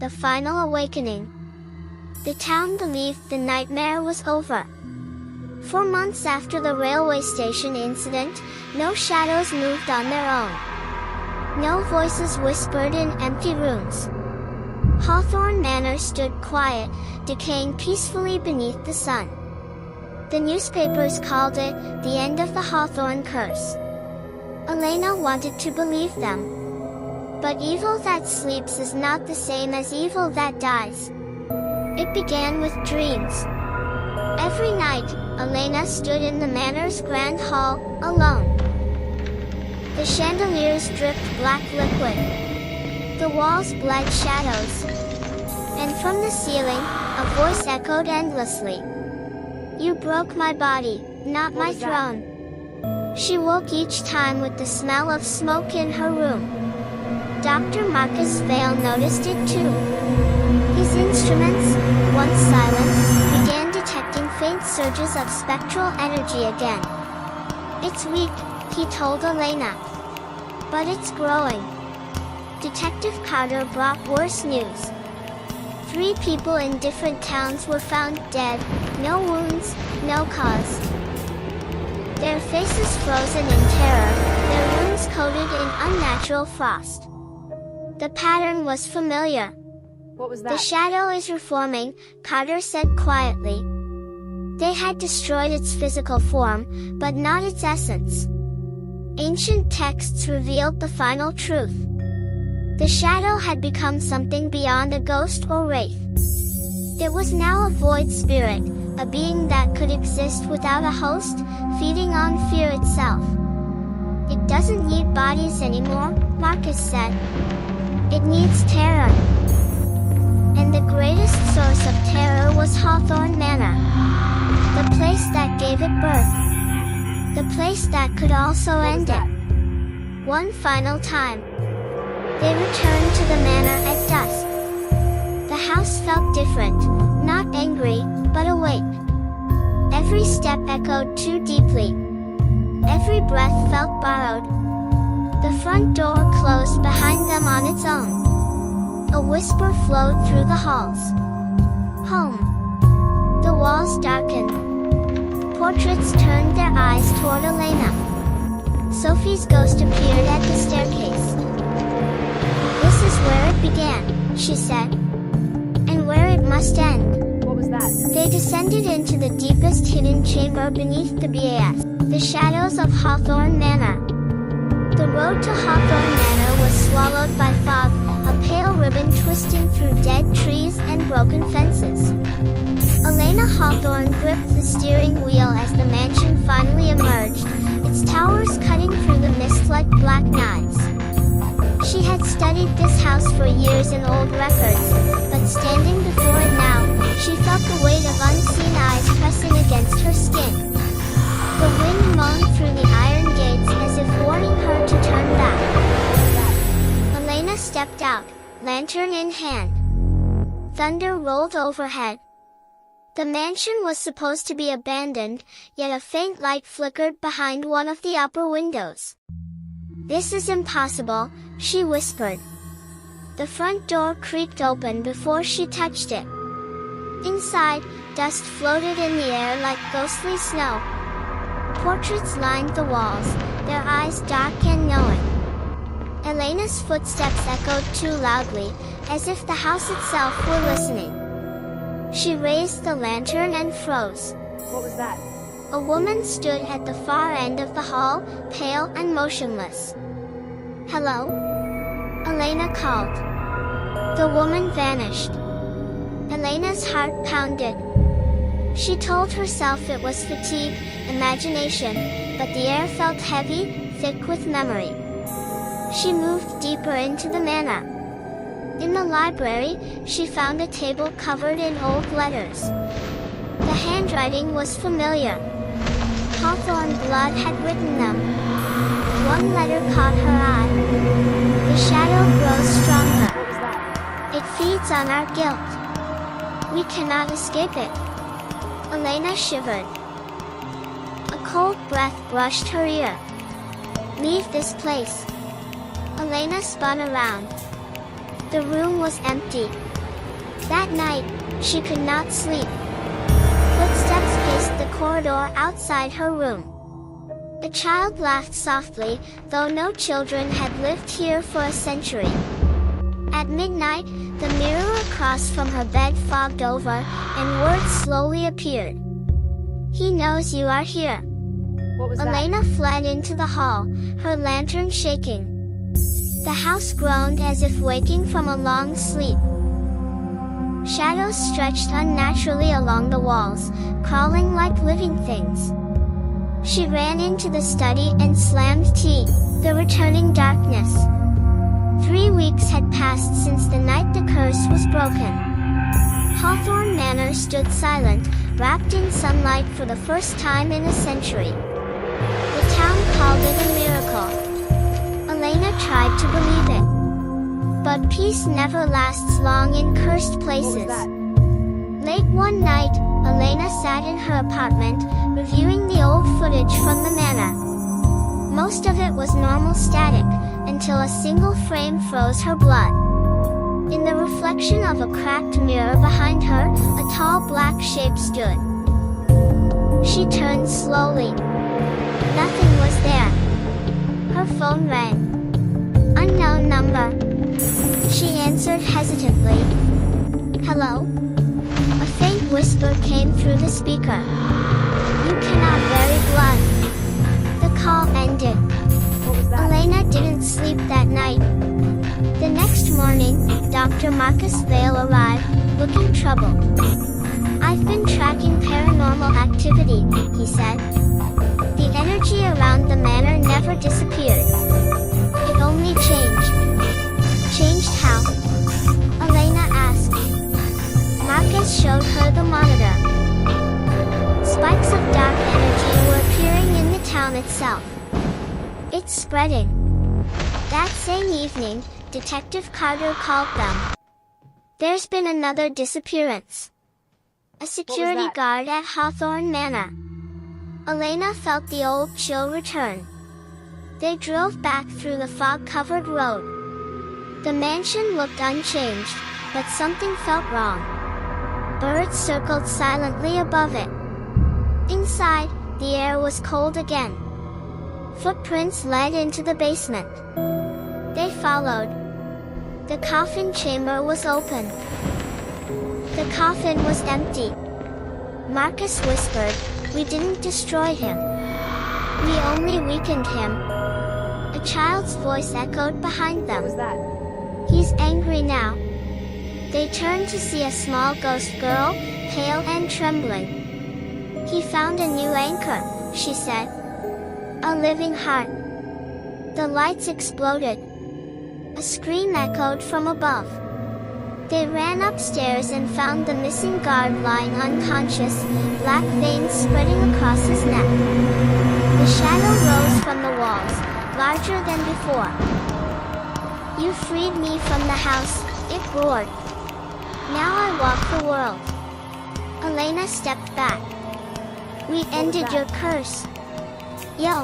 the final awakening. The town believed the nightmare was over. For months after the railway station incident, no shadows moved on their own. No voices whispered in empty rooms. Hawthorne Manor stood quiet, decaying peacefully beneath the sun. The newspapers called it the end of the Hawthorne curse. Elena wanted to believe them. But evil that sleeps is not the same as evil that dies. It began with dreams. Every night, Elena stood in the manor's grand hall, alone. The chandeliers dripped black liquid. The walls bled shadows. And from the ceiling, a voice echoed endlessly. "You broke my body, not my throne." She woke each time with the smell of smoke in her room. Dr. Marcus Vale noticed it too. His instruments, once silent, began detecting faint surges of spectral energy again. "It's weak," he told Elena. "But it's growing." Detective Carter brought worse news. 3 people in different towns were found dead, no wounds, no cause. Their faces frozen in terror, their wounds coated in unnatural frost. The pattern was familiar. What was that? "The shadow is reforming," Carter said quietly. They had destroyed its physical form, but not its essence. Ancient texts revealed the final truth. The shadow had become something beyond a ghost or wraith. It was now a void spirit, a being that could exist without a host, feeding on fear itself. "It doesn't need bodies anymore," Marcus said. "It needs terror." And the greatest source of terror was Hawthorne Manor. The place that gave it birth. The place that could also end it. One final time. They returned to the manor at dusk. The house felt different, not angry, but awake. Every step echoed too deeply. Every breath felt borrowed. The front door closed behind them on its own. A whisper flowed through the halls. "Home." The walls darkened. Portraits turned their eyes toward Elena. Sophie's ghost appeared at the staircase. "This is where it began," she said. "And where it must end." What was that? They descended into the deepest hidden chamber beneath the BAS, the shadows of Hawthorne Manor. The road to Hawthorne Manor was swallowed by fog, a pale ribbon twisting through dead trees and broken fences. Elena Hawthorne gripped the steering wheel as the mansion finally emerged, its towers cutting through the mist like black knives. She had studied this house for years in old records, but standing before it now, she felt the weight of unseen eyes pressing against her skin. The wind moaned through the iron gates as if warning her to turn back. Elena stepped out, lantern in hand. Thunder rolled overhead. The mansion was supposed to be abandoned, yet a faint light flickered behind one of the upper windows. "This is impossible," she whispered. The front door creaked open before she touched it. Inside, dust floated in the air like ghostly snow. Portraits lined the walls, their eyes dark and knowing. Elena's footsteps echoed too loudly, as if the house itself were listening. She raised the lantern and froze. What was that? A woman stood at the far end of the hall, pale and motionless. "Hello?" Elena called. The woman vanished. Elena's heart pounded. She told herself it was fatigue, imagination, but the air felt heavy, thick with memory. She moved deeper into the manor. In the library, she found a table covered in old letters. The handwriting was familiar. Hawthorne blood had written them. One letter caught her eye. "The shadow grows stronger. It feeds on our guilt. We cannot escape it." Elena shivered. A cold breath brushed her ear. "Leave this place." Elena spun around. The room was empty. That night, she could not sleep. Footsteps paced the corridor outside her room. The child laughed softly, though no children had lived here for a century. At midnight, the mirror across from her bed fogged over, and words slowly appeared. "He knows you are here." What was that? Elena fled into the hall, her lantern shaking. The house groaned as if waking from a long sleep. Shadows stretched unnaturally along the walls, crawling like living things. She ran into the study and slammed the returning darkness. 3 weeks had passed since the night the curse was broken. Hawthorne Manor stood silent, wrapped in sunlight for the first time in a century. The town called it a miracle. Elena tried to believe it. But peace never lasts long in cursed places. What was that? Late one night, Elena sat in her apartment, reviewing the old footage from the manor. Most of it was normal static, until a single frame froze her blood. In the reflection of a cracked mirror behind her, a tall black shape stood. She turned slowly. Nothing was there. Her phone rang. Unknown number. She answered hesitantly. "Hello?" A faint whisper came through the speaker. "You cannot bury blood." The call ended. What was that? Elena didn't sleep that night. The next morning, Dr. Marcus Vale arrived, looking troubled. "I've been tracking paranormal activity," he said. "The energy around the manor never disappeared. It only changed." "Changed how?" Elena asked. Marcus showed her the monitor. Spikes of dark energy were appearing in the town itself. "It's spreading." That same evening, Detective Carter called them. "There's been another disappearance. A security that? guard at Hawthorne Manor." Elena felt the old chill return. They drove back through the fog-covered road. The mansion looked unchanged, but something felt wrong. Birds circled silently above it. Inside, the air was cold again. Footprints led into the basement. They followed. The coffin chamber was open. The coffin was empty. Marcus whispered, "We didn't destroy him. We only weakened him." A child's voice echoed behind them. What was that? "He's angry now." They turned to see a small ghost girl, pale and trembling. "He found a new anchor," she said. "A living heart." The lights exploded. A scream echoed from above. They ran upstairs and found the missing guard lying unconscious, black veins spreading across his neck. The shadow rose from the walls, larger than before. "You freed me from the house," it roared. "Now I walk the world." Elena stepped back. "We ended that? your curse." "Yo,